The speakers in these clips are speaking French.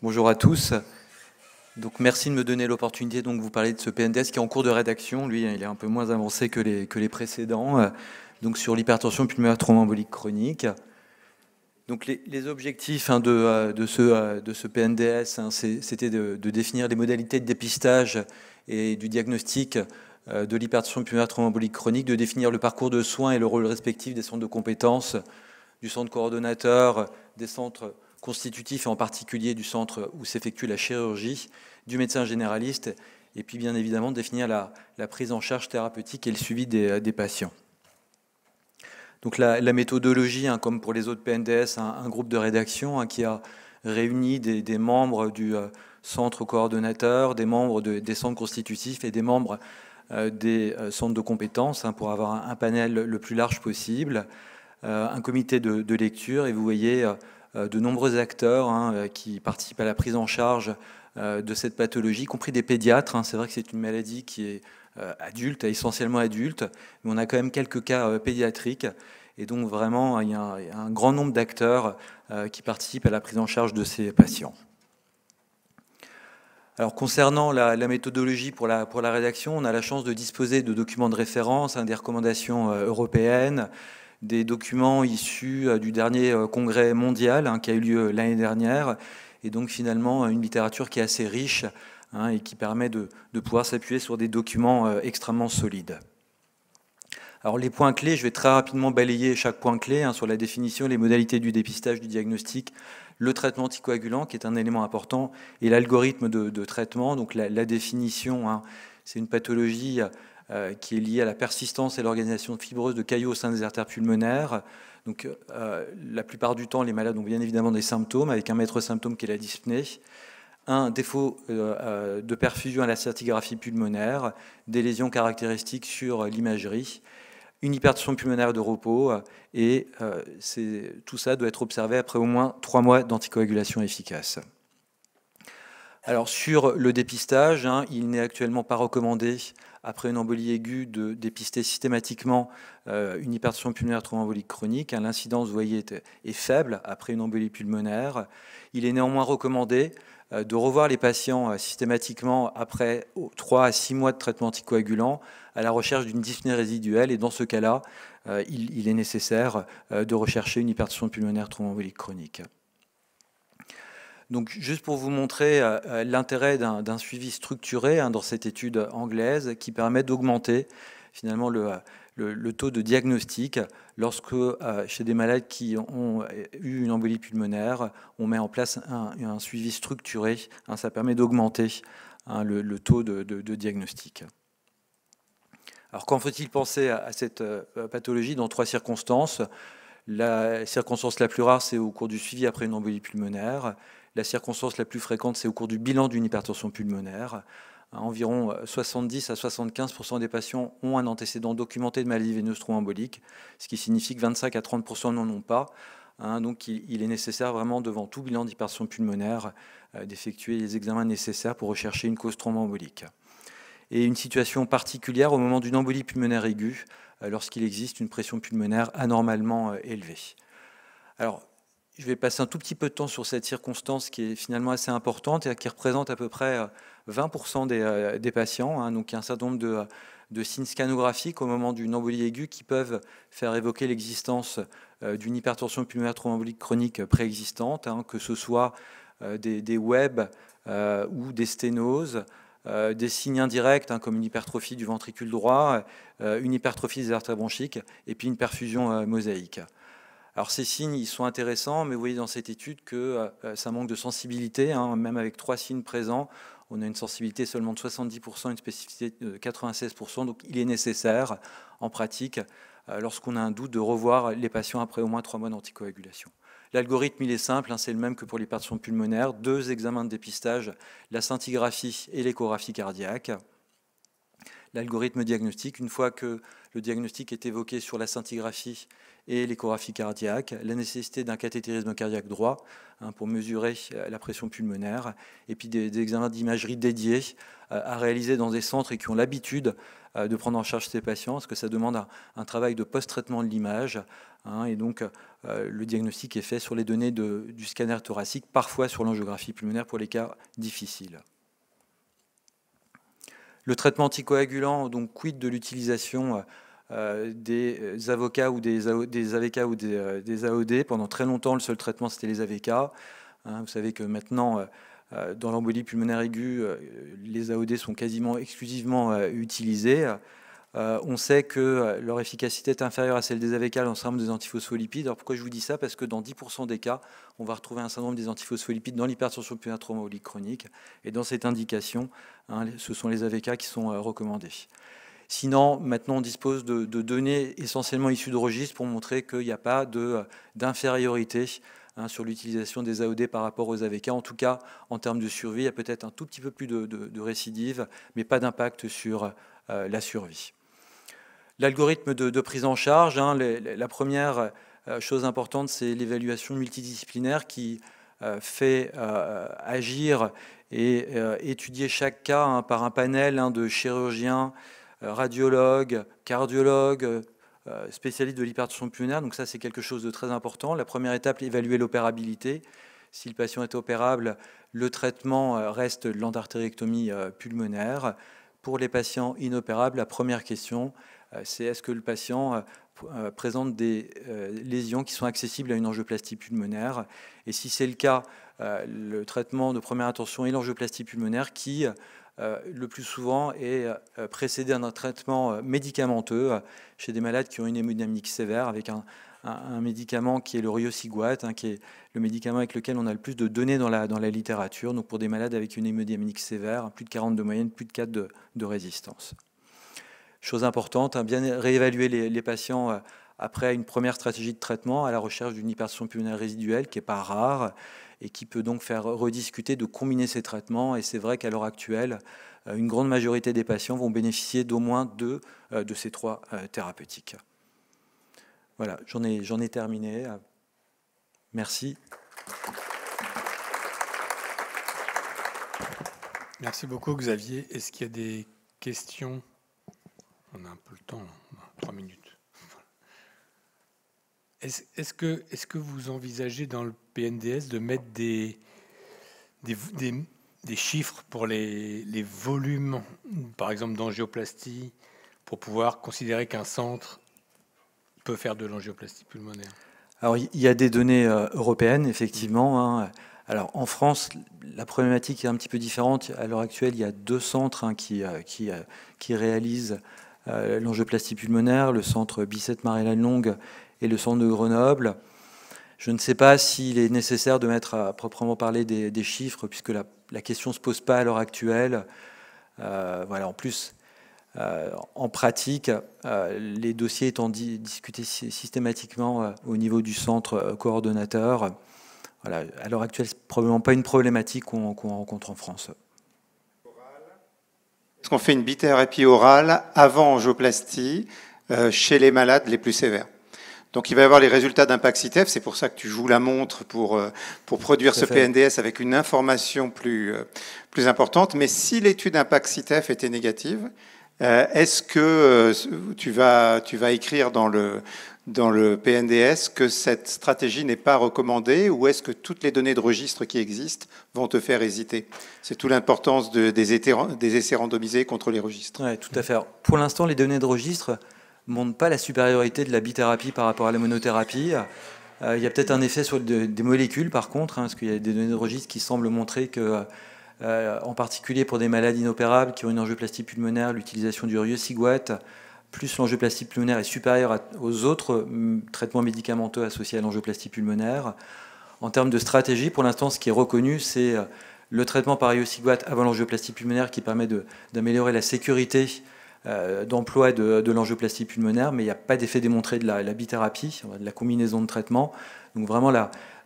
Bonjour à tous. Donc, merci de me donner l'opportunité de vous parler de ce PNDS qui est en cours de rédaction. Lui, il est un peu moins avancé que les précédents. Donc, sur l'hypertension pulmonaire thromboembolique chronique. Donc, les objectifs de ce PNDS, c'était de définir les modalités de dépistage et du diagnostic de l'hypertension pulmonaire thromboembolique chronique, de définir le parcours de soins et le rôle respectif des centres de compétences, du centre coordonnateur, des centres constitutifs et en particulier du centre où s'effectue la chirurgie, du médecin généraliste, et puis bien évidemment de définir la prise en charge thérapeutique et le suivi des patients. Donc la méthodologie, comme pour les autres PNDS, un groupe de rédaction qui a réuni des membres du centre coordonnateur, des membres des centres constitutifs et des membres des centres de compétences pour avoir un panel le plus large possible, un comité de lecture, et vous voyez de nombreux acteurs qui participent à la prise en charge de cette pathologie, y compris des pédiatres. C'est vrai que c'est une maladie qui est adulte, essentiellement adulte, mais on a quand même quelques cas pédiatriques. Et donc vraiment, il y a un grand nombre d'acteurs qui participent à la prise en charge de ces patients. Alors concernant la méthodologie pour la rédaction, on a la chance de disposer de documents de référence, des recommandations européennes, des documents issus du dernier congrès mondial qui a eu lieu l'année dernière, et donc finalement une littérature qui est assez riche et qui permet de pouvoir s'appuyer sur des documents extrêmement solides. Alors les points clés, je vais très rapidement balayer chaque point clé sur la définition, les modalités du dépistage, du diagnostic, le traitement anticoagulant qui est un élément important, et l'algorithme de traitement. Donc la définition, c'est une pathologie qui est liée à la persistance et l'organisation fibreuse de caillots au sein des artères pulmonaires. Donc la plupart du temps, les malades ont bien évidemment des symptômes, avec un maître symptôme qui est la dyspnée, un défaut de perfusion à la scintigraphie pulmonaire, des lésions caractéristiques sur l'imagerie, une hypertension pulmonaire de repos, et tout ça doit être observé après au moins 3 mois d'anticoagulation efficace. Alors sur le dépistage, il n'est actuellement pas recommandé, après une embolie aiguë, de dépister systématiquement une hypertension pulmonaire thromboembolique chronique. L'incidence, vous voyez, est faible après une embolie pulmonaire. Il est néanmoins recommandé de revoir les patients systématiquement après 3 à 6 mois de traitement anticoagulant à la recherche d'une dyspnée résiduelle, et dans ce cas-là, il est nécessaire de rechercher une hypertension pulmonaire thromboembolique chronique. Donc, juste pour vous montrer l'intérêt d'un suivi structuré dans cette étude anglaise qui permet d'augmenter finalement le taux de diagnostic lorsque, chez des malades qui ont eu une embolie pulmonaire, on met en place un suivi structuré. Ça permet d'augmenter le taux de diagnostic. Alors, quand faut-il penser à cette pathologie? Dans 3 circonstances. La circonstance la plus rare, c'est au cours du suivi après une embolie pulmonaire. La circonstance la plus fréquente, c'est au cours du bilan d'une hypertension pulmonaire. Environ 70 à 75% des patients ont un antécédent documenté de maladie veineuse thromboembolique, ce qui signifie que 25 à 30% n'en ont pas. Donc il est nécessaire vraiment, devant tout bilan d'hypertension pulmonaire, d'effectuer les examens nécessaires pour rechercher une cause thromboembolique. Et une situation particulière au moment d'une embolie pulmonaire aiguë, lorsqu'il existe une pression pulmonaire anormalement élevée. Alors, je vais passer un tout petit peu de temps sur cette circonstance qui est finalement assez importante et qui représente à peu près 20% des patients. Donc, il y a un certain nombre de signes scanographiques au moment d'une embolie aiguë qui peuvent faire évoquer l'existence d'une hypertension pulmonaire thromboembolique chronique préexistante, que ce soit des webs ou des sténoses, des signes indirects comme une hypertrophie du ventricule droit, une hypertrophie des artères bronchiques et puis une perfusion mosaïque. Alors ces signes, ils sont intéressants, mais vous voyez dans cette étude que ça manque de sensibilité, même avec 3 signes présents, on a une sensibilité seulement de 70%, une spécificité de 96%, donc il est nécessaire en pratique, lorsqu'on a un doute, de revoir les patients après au moins 3 mois d'anticoagulation. L'algorithme, il est simple, c'est le même que pour l'hypertension pulmonaire, 2 examens de dépistage, la scintigraphie et l'échographie cardiaque. L'algorithme diagnostique, une fois que le diagnostic est évoqué sur la scintigraphie et l'échographie cardiaque, la nécessité d'un cathétérisme cardiaque droit pour mesurer la pression pulmonaire, et puis des examens d'imagerie dédiés à réaliser dans des centres et qui ont l'habitude de prendre en charge ces patients, parce que ça demande un travail de post-traitement de l'image, hein, et donc le diagnostic est fait sur les données du scanner thoracique, parfois sur l'angiographie pulmonaire pour les cas difficiles. Le traitement anticoagulant, donc quid de l'utilisation des AVOCA ou des AVK ou des AOD. Pendant très longtemps, le seul traitement, c'était les AVK. Hein, vous savez que maintenant, dans l'embolie pulmonaire aiguë, les AOD sont quasiment exclusivement utilisés. On sait que leur efficacité est inférieure à celle des AVK dans le syndrome des antiphospholipides. Alors pourquoi je vous dis ça? Parce que dans 10% des cas, on va retrouver un syndrome des antiphospholipides dans l'hypertension pulmonaire traumaolique chronique. Et dans cette indication, hein, ce sont les AVK qui sont recommandés. Sinon, maintenant, on dispose de données essentiellement issues de registres pour montrer qu'il n'y a pas d'infériorité sur l'utilisation des AOD par rapport aux AVK. En tout cas, en termes de survie, il y a peut-être un tout petit peu plus de récidive, mais pas d'impact sur la survie. L'algorithme de prise en charge, hein, la première chose importante, c'est l'évaluation multidisciplinaire qui fait agir et étudier chaque cas hein, par un panel hein, de chirurgiens, radiologues, cardiologues, spécialistes de l'hypertension pulmonaire. Donc ça, c'est quelque chose de très important. La première étape, évaluer l'opérabilité. Si le patient est opérable, le traitement reste l'endartérectomie pulmonaire. Pour les patients inopérables, la première question, c'est est-ce que le patient présente des lésions qui sont accessibles à une angioplastie pulmonaire. Et si c'est le cas, le traitement de première intention est l'angioplastie pulmonaire qui, le plus souvent, est précédé d'un traitement médicamenteux chez des malades qui ont une hémodynamique sévère avec un médicament qui est le riociguat, hein, qui est le médicament avec lequel on a le plus de données dans la littérature. Donc pour des malades avec une hémodynamique sévère, plus de 40 de moyenne, plus de 4 de résistance. Chose importante, hein, bien réévaluer les patients après une première stratégie de traitement à la recherche d'une hypertension pulmonaire résiduelle qui n'est pas rare et qui peut donc faire rediscuter de combiner ces traitements. Et c'est vrai qu'à l'heure actuelle, une grande majorité des patients vont bénéficier d'au moins 2 de ces 3 thérapeutiques. Voilà, j'en ai terminé. Merci. Merci beaucoup, Xavier. Est-ce qu'il y a des questions? On a un peu le temps, 3 minutes. Est-ce que vous envisagez dans le PNDS de mettre des chiffres pour les volumes, par exemple d'angioplastie, pour pouvoir considérer qu'un centre peut faire de l'angioplastie pulmonaire? Alors, il y a des données européennes, effectivement. Hein. Alors, en France, la problématique est un petit peu différente. À l'heure actuelle, il y a 2 centres hein, qui réalisent l'angioplastie pulmonaire, le centre Bicêtre-Marie-Lannelongue et le centre de Grenoble. Je ne sais pas s'il est nécessaire de mettre à proprement parler des chiffres, puisque la question ne se pose pas à l'heure actuelle. Voilà, en plus, en pratique, les dossiers étant discutés systématiquement au niveau du centre coordonnateur, voilà, à l'heure actuelle, ce n'est probablement pas une problématique qu'on rencontre en France. Est-ce qu'on fait une bithérapie orale avant angioplastie chez les malades les plus sévères? Donc il va y avoir les résultats d'Impact-CITEF, c'est pour ça que tu joues la montre pour produire ce PNDS avec une information plus importante. Mais si l'étude Impact-CITEF était négative, est-ce que tu vas écrire dans le PNDS que cette stratégie n'est pas recommandée, ou est-ce que toutes les données de registre qui existent vont te faire hésiter? C'est toute l'importance des essais randomisés contre les registres. Oui, tout à fait. Alors, pour l'instant, les données de registre ne montrent pas la supériorité de la bithérapie par rapport à la monothérapie. Il y a peut-être un effet sur des molécules, par contre, hein, parce qu'il y a des données de registre qui semblent montrer que, en particulier pour des malades inopérables qui ont une angioplastie pulmonaire, l'utilisation du riociguat plus l'angioplastie pulmonaire est supérieure aux autres traitements médicamenteux associés à l'angioplastie pulmonaire. En termes de stratégie, pour l'instant, ce qui est reconnu, c'est le traitement par riociguat avant l'angioplastie pulmonaire qui permet d'améliorer la sécurité d'emploi de l'angioplastie pulmonaire, mais il n'y a pas d'effet démontré de la bithérapie, de la combinaison de traitements. Donc vraiment,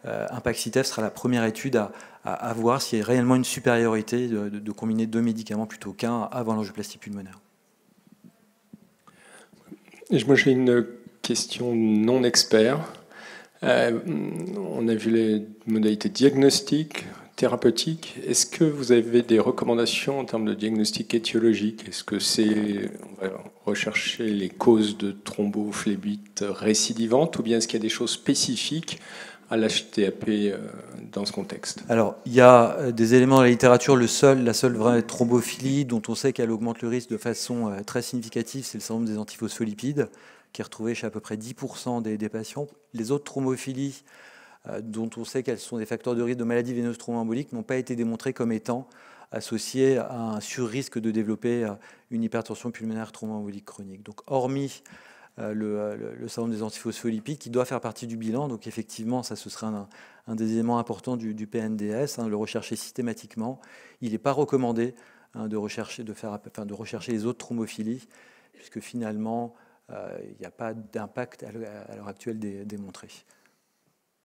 Impact-CITEF sera la première étude à voir s'il y a réellement une supériorité de combiner 2 médicaments plutôt qu'un avant l'angioplastie pulmonaire. Moi, j'ai une question non expert. On a vu les modalités diagnostiques, thérapeutique. Est-ce que vous avez des recommandations en termes de diagnostic étiologique? Est-ce que on va rechercher les causes de thrombophlébite récidivante, ou bien est-ce qu'il y a des choses spécifiques à l'HTAP dans ce contexte? Alors, il y a des éléments dans la littérature. La seule vraie thrombophilie dont on sait qu'elle augmente le risque de façon très significative, c'est le syndrome des antiphospholipides, qui est retrouvé chez à peu près 10% des patients. Les autres thrombophilies, dont on sait qu'elles sont des facteurs de risque de maladies veineuses thromboemboliques, n'ont pas été démontrées comme étant associées à un surrisque de développer une hypertension pulmonaire thromboembolique chronique. Donc, hormis le syndrome des antiphospholipides, qui doit faire partie du bilan. Donc effectivement, ça, ce serait un des éléments importants du PNDS, le rechercher systématiquement. Il n'est pas recommandé de rechercher les autres thrombophilies, puisque finalement, il n'y a pas d'impact à l'heure actuelle démontré.